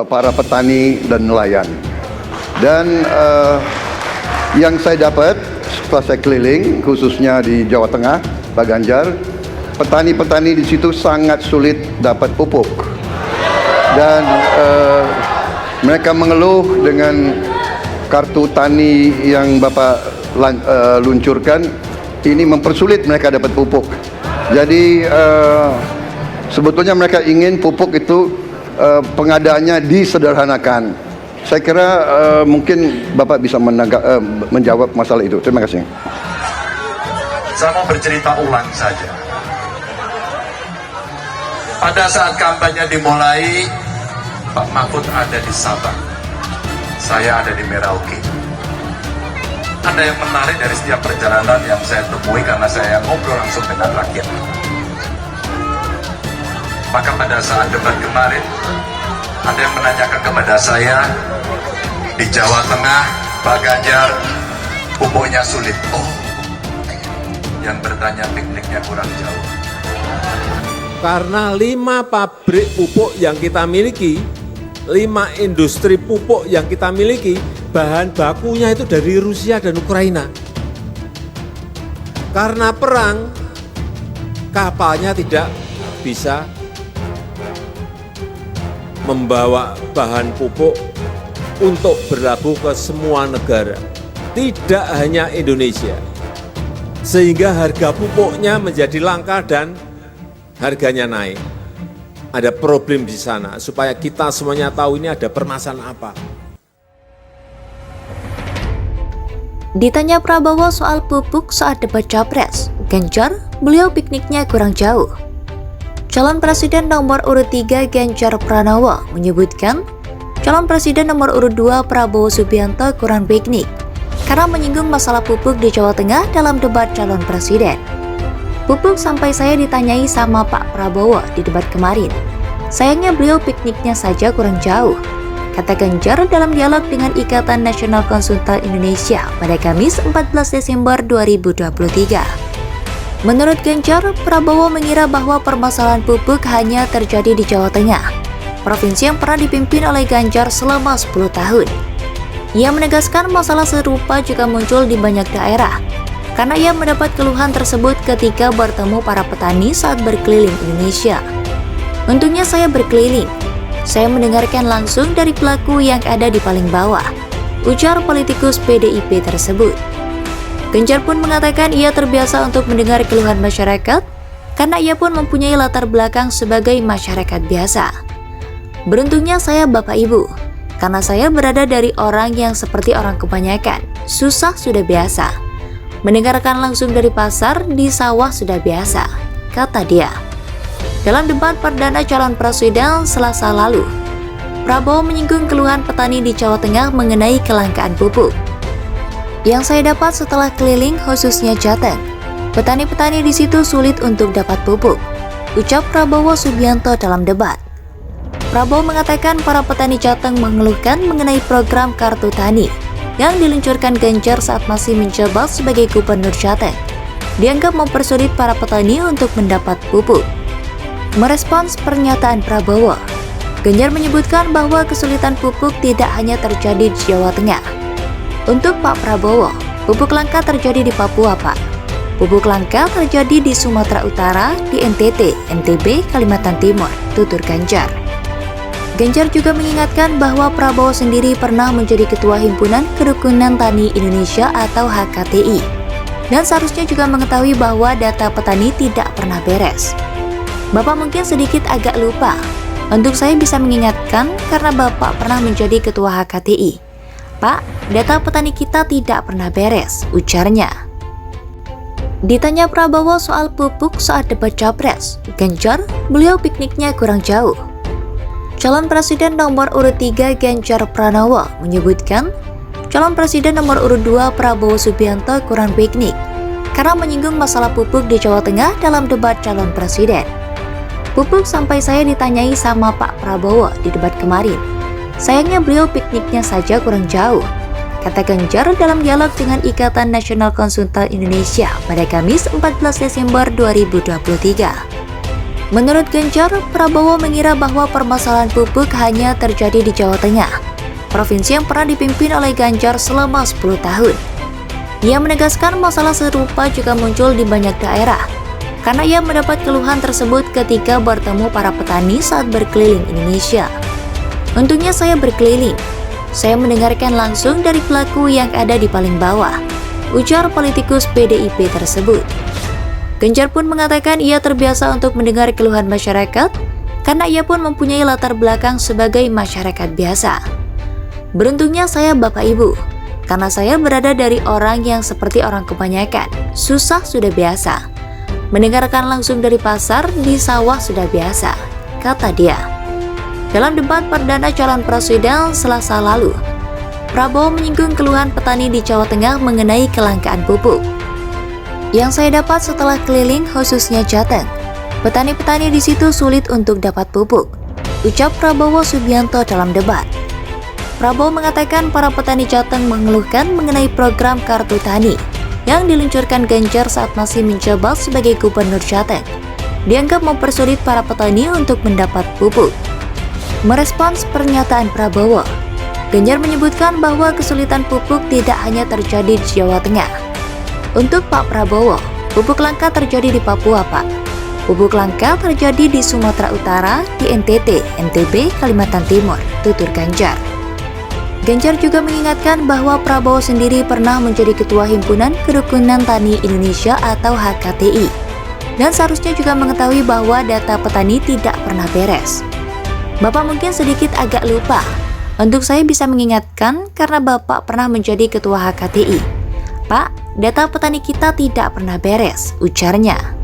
para petani dan nelayan. Dan yang saya dapat setelah saya keliling, khususnya di Jawa Tengah, Pak Ganjar, petani-petani di situ sangat sulit dapat pupuk. Dan mereka mengeluh dengan kartu tani yang Bapak luncurkan, ini mempersulit mereka dapat pupuk. Jadi sebetulnya mereka ingin pupuk itu pengadaannya disederhanakan. Saya kira mungkin Bapak bisa menjawab masalah itu. Terima kasih. Saya mau bercerita ulang saja. Pada saat kampanye dimulai, Pak Mahfud ada di Sabang, saya ada di Merauke. Ada yang menarik dari setiap perjalanan yang saya temui karena saya ngobrol langsung dengan rakyat. Maka pada saat debat kemarin, ada yang menanyakan kepada saya, di Jawa Tengah, Pak Ganjar, pupuknya sulit. Oh, yang bertanya pikniknya kurang jauh. Karena 5 pabrik pupuk yang kita miliki, 5 industri pupuk yang kita miliki, bahan bakunya itu dari Rusia dan Ukraina. Karena perang, kapalnya tidak bisa membawa bahan pupuk untuk berlabuh ke semua negara, tidak hanya Indonesia. Sehingga harga pupuknya menjadi langka dan harganya naik. Ada problem di sana, supaya kita semuanya tahu ini ada permasalahan apa. Ditanya Prabowo soal pupuk saat debat Capres, Ganjar, beliau pikniknya kurang jauh. Calon Presiden nomor urut 3 Ganjar Pranowo menyebutkan, calon Presiden nomor urut 2 Prabowo Subianto kurang piknik karena menyinggung masalah pupuk di Jawa Tengah dalam debat calon presiden. Pupuk sampai saya ditanyai sama Pak Prabowo di debat kemarin. Sayangnya beliau pikniknya saja kurang jauh, kata Ganjar dalam dialog dengan Ikatan Nasional Konsultan Indonesia pada Kamis 14 Desember 2023. Menurut Ganjar, Prabowo mengira bahwa permasalahan pupuk hanya terjadi di Jawa Tengah, provinsi yang pernah dipimpin oleh Ganjar selama 10 tahun. Ia menegaskan masalah serupa juga muncul di banyak daerah, karena ia mendapat keluhan tersebut ketika bertemu para petani saat berkeliling Indonesia. Untungnya saya berkeliling. Saya mendengarkan langsung dari pelaku yang ada di paling bawah, ujar politikus PDIP tersebut. Ganjar pun mengatakan ia terbiasa untuk mendengar keluhan masyarakat karena ia pun mempunyai latar belakang sebagai masyarakat biasa. Beruntungnya saya Bapak Ibu, karena saya berada dari orang yang seperti orang kebanyakan, susah sudah biasa. Mendengarkan langsung dari pasar, di sawah sudah biasa, kata dia. Dalam debat perdana calon presiden Selasa lalu, Prabowo menyinggung keluhan petani di Jawa Tengah mengenai kelangkaan pupuk. Yang saya dapat setelah keliling khususnya Jateng, petani-petani di situ sulit untuk dapat pupuk, ucap Prabowo Subianto dalam debat. Prabowo mengatakan para petani Jateng mengeluhkan mengenai program Kartu Tani yang diluncurkan Ganjar saat masih menjabat sebagai Gubernur Jateng, dianggap mempersulit para petani untuk mendapat pupuk. Merespons pernyataan Prabowo, Ganjar menyebutkan bahwa kesulitan pupuk tidak hanya terjadi di Jawa Tengah. Untuk Pak Prabowo, pupuk langka terjadi di Papua, Pak. Pupuk langka terjadi di Sumatera Utara, di NTT, NTB, Kalimantan Timur, tutur Ganjar. Ganjar juga mengingatkan bahwa Prabowo sendiri pernah menjadi Ketua Himpunan Kerukunan Tani Indonesia atau HKTI, dan seharusnya juga mengetahui bahwa data petani tidak pernah beres. Bapak mungkin sedikit agak lupa. Untuk saya bisa mengingatkan karena Bapak pernah menjadi Ketua HKTI. Pak, data petani kita tidak pernah beres, ujarnya. Ditanya Prabowo soal pupuk saat debat Capres, Ganjar, beliau pikniknya kurang jauh. Calon Presiden nomor urut 3 Ganjar Pranowo menyebutkan, calon Presiden nomor urut 2 Prabowo Subianto kurang piknik karena menyinggung masalah pupuk di Jawa Tengah dalam debat calon presiden. Pupuk sampai saya ditanyai sama Pak Prabowo di debat kemarin. Sayangnya beliau pikniknya saja kurang jauh, kata Ganjar dalam dialog dengan Ikatan Nasional Konsultan Indonesia pada Kamis 14 Desember 2023. Menurut Ganjar, Prabowo mengira bahwa permasalahan pupuk hanya terjadi di Jawa Tengah, provinsi yang pernah dipimpin oleh Ganjar selama 10 tahun. Ia menegaskan masalah serupa juga muncul di banyak daerah, karena ia mendapat keluhan tersebut ketika bertemu para petani saat berkeliling Indonesia. Untungnya saya berkeliling. Saya mendengarkan langsung dari pelaku yang ada di paling bawah, ujar politikus PDIP tersebut. Ganjar pun mengatakan ia terbiasa untuk mendengar keluhan masyarakat karena ia pun mempunyai latar belakang sebagai masyarakat biasa. Beruntungnya saya Bapak Ibu, karena saya berada dari orang yang seperti orang kebanyakan, susah sudah biasa. Mendengarkan langsung dari pasar, di sawah sudah biasa, kata dia. Dalam debat perdana calon presiden Selasa lalu, Prabowo menyinggung keluhan petani di Jawa Tengah mengenai kelangkaan pupuk. Yang saya dapat setelah keliling khususnya Jateng, petani-petani di situ sulit untuk dapat pupuk, ucap Prabowo Subianto dalam debat. Prabowo mengatakan para petani Jateng mengeluhkan mengenai program Kartu Tani yang diluncurkan Ganjar saat masih menjabat sebagai Gubernur Jateng, dianggap mempersulit para petani untuk mendapat pupuk. Merespons pernyataan Prabowo, Ganjar menyebutkan bahwa kesulitan pupuk tidak hanya terjadi di Jawa Tengah. Untuk Pak Prabowo, pupuk langka terjadi di Papua, Pak. Pupuk langka terjadi di Sumatera Utara, di NTT, NTB, Kalimantan Timur, tutur Ganjar. Ganjar juga mengingatkan bahwa Prabowo sendiri pernah menjadi Ketua Himpunan Kerukunan Tani Indonesia atau HKTI, dan seharusnya juga mengetahui bahwa data petani tidak pernah beres. Bapak mungkin sedikit agak lupa. Untuk saya bisa mengingatkan karena Bapak pernah menjadi Ketua HKTI. Pak, data petani kita tidak pernah beres, ujarnya.